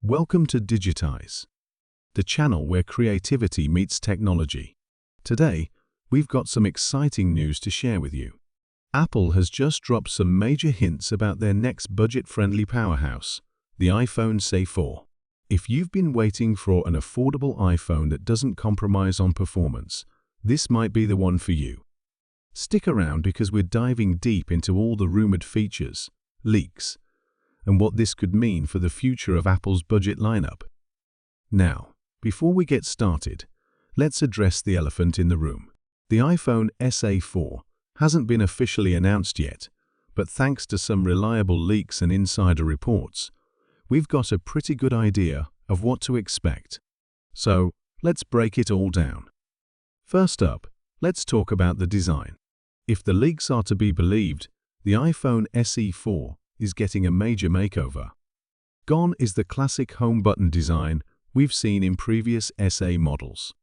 Welcome to Digitize, the channel where creativity meets technology. Today, we've got some exciting news to share with you. Apple has just dropped some major hints about their next budget-friendly powerhouse, the iPhone SE4. If you've been waiting for an affordable iPhone that doesn't compromise on performance, this might be the one for you. Stick around because we're diving deep into all the rumored features, leaks, and what this could mean for the future of Apple's budget lineup. Now, before we get started, let's address the elephant in the room. The iPhone SE4 hasn't been officially announced yet, but thanks to some reliable leaks and insider reports, we've got a pretty good idea of what to expect. So, let's break it all down. First up, let's talk about the design. If the leaks are to be believed, the iPhone SE4 is getting a major makeover. Gone is the classic home button design we've seen in previous SE models.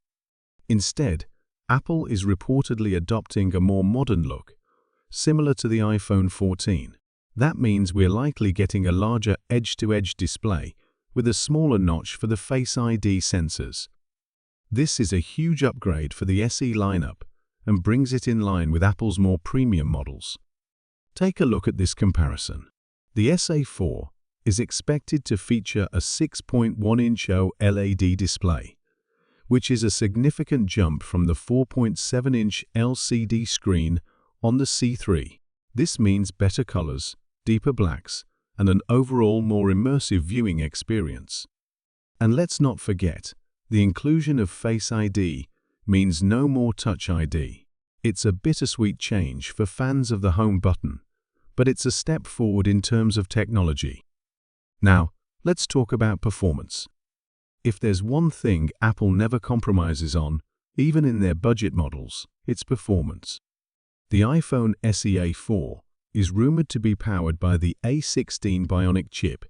Instead, Apple is reportedly adopting a more modern look, similar to the iPhone 14. That means we're likely getting a larger edge-to-edge display with a smaller notch for the Face ID sensors. This is a huge upgrade for the SE lineup and brings it in line with Apple's more premium models. Take a look at this comparison. The SE4 is expected to feature a 6.1-inch OLED display, which is a significant jump from the 4.7-inch LCD screen on the C3. This means better colors, deeper blacks, and an overall more immersive viewing experience. And let's not forget, the inclusion of Face ID means no more Touch ID. It's a bittersweet change for fans of the home button, but it's a step forward in terms of technology. Now, let's talk about performance. If there's one thing Apple never compromises on, even in their budget models, it's performance. The iPhone SE4 is rumored to be powered by the A16 Bionic chip,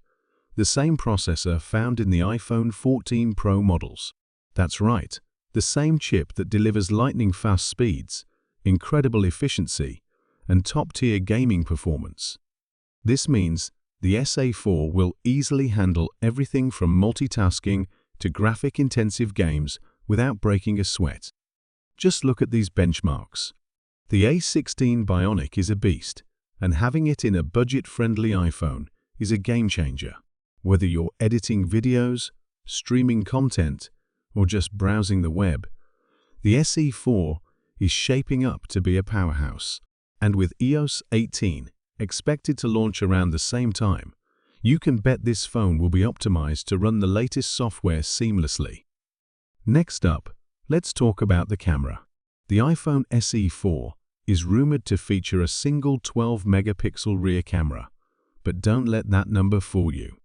the same processor found in the iPhone 14 Pro models. That's right, the same chip that delivers lightning-fast speeds, incredible efficiency, and top-tier gaming performance. This means the SE4 will easily handle everything from multitasking to graphic-intensive games without breaking a sweat. Just look at these benchmarks. The A16 Bionic is a beast, and having it in a budget-friendly iPhone is a game-changer. Whether you're editing videos, streaming content, or just browsing the web, the SE4 is shaping up to be a powerhouse. And with iOS 18 expected to launch around the same time, you can bet this phone will be optimized to run the latest software seamlessly. Next up, let's talk about the camera. The iPhone SE4 is rumored to feature a single 12-megapixel rear camera, but don't let that number fool you.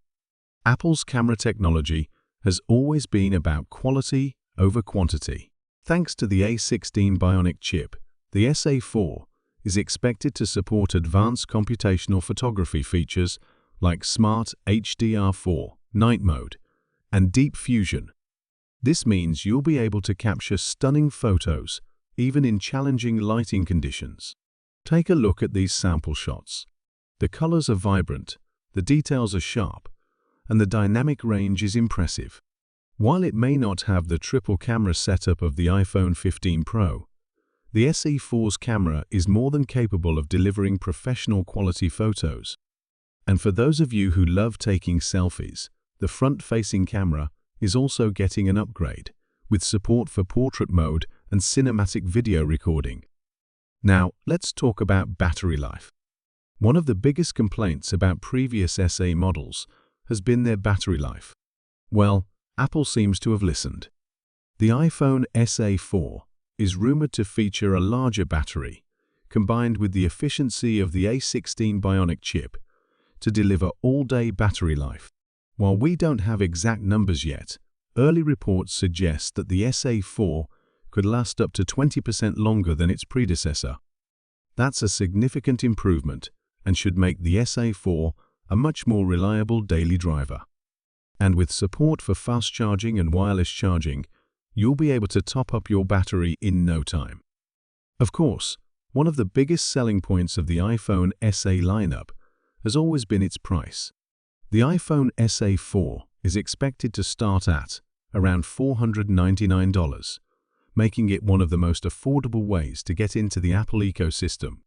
Apple's camera technology has always been about quality over quantity. Thanks to the A16 Bionic chip, the SE4 is expected to support advanced computational photography features like Smart HDR4, Night Mode, and Deep Fusion. This means you'll be able to capture stunning photos, even in challenging lighting conditions. Take a look at these sample shots. The colors are vibrant, the details are sharp, and the dynamic range is impressive. While it may not have the triple camera setup of the iPhone 15 Pro, the SE4's camera is more than capable of delivering professional quality photos. And for those of you who love taking selfies, the front-facing camera is also getting an upgrade, with support for portrait mode and cinematic video recording. Now, let's talk about battery life. One of the biggest complaints about previous SE models has been their battery life. Well, Apple seems to have listened. The iPhone SE4 is rumored to feature a larger battery, combined with the efficiency of the A16 Bionic chip, to deliver all-day battery life. While we don't have exact numbers yet, early reports suggest that the SE4 could last up to 20% longer than its predecessor. That's a significant improvement and should make the SE4 a much more reliable daily driver. And with support for fast charging and wireless charging, you'll be able to top up your battery in no time. Of course, one of the biggest selling points of the iPhone SE lineup has always been its price. The iPhone SE4 is expected to start at around $499, making it one of the most affordable ways to get into the Apple ecosystem.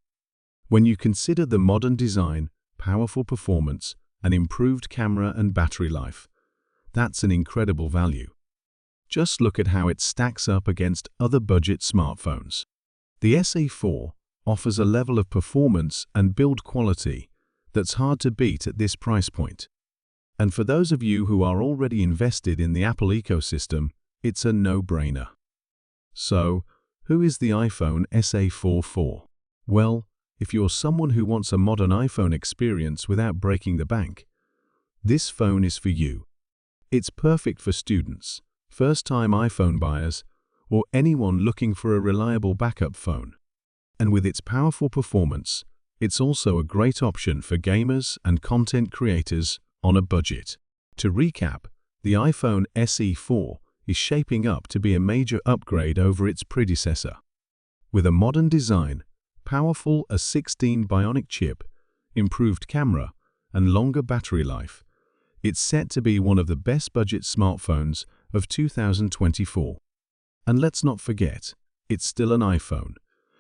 When you consider the modern design, powerful performance, and improved camera and battery life, that's an incredible value. Just look at how it stacks up against other budget smartphones. The SE4 offers a level of performance and build quality that's hard to beat at this price point. And for those of you who are already invested in the Apple ecosystem, it's a no-brainer. So, who is the iPhone SE4 for? Well, if you're someone who wants a modern iPhone experience without breaking the bank, this phone is for you. It's perfect for students, first-time iPhone buyers, or anyone looking for a reliable backup phone. And with its powerful performance, it's also a great option for gamers and content creators on a budget. To recap, the iPhone SE4 is shaping up to be a major upgrade over its predecessor. With a modern design, powerful A16 Bionic chip, improved camera, and longer battery life, it's set to be one of the best budget smartphones of 2024. And let's not forget, it's still an iPhone,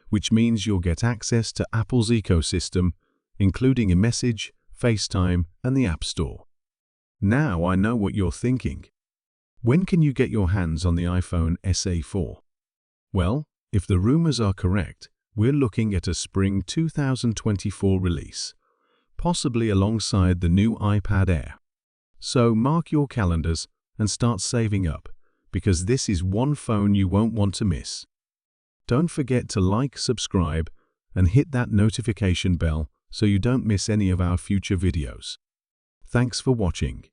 which means you'll get access to Apple's ecosystem, including iMessage, FaceTime, and the App Store. Now I know what you're thinking. When can you get your hands on the iPhone SE4? Well, if the rumors are correct, we're looking at a spring 2024 release, possibly alongside the new iPad Air. So mark your calendars and start saving up, because this is one phone you won't want to miss. Don't forget to like, subscribe, and hit that notification bell so you don't miss any of our future videos. Thanks for watching.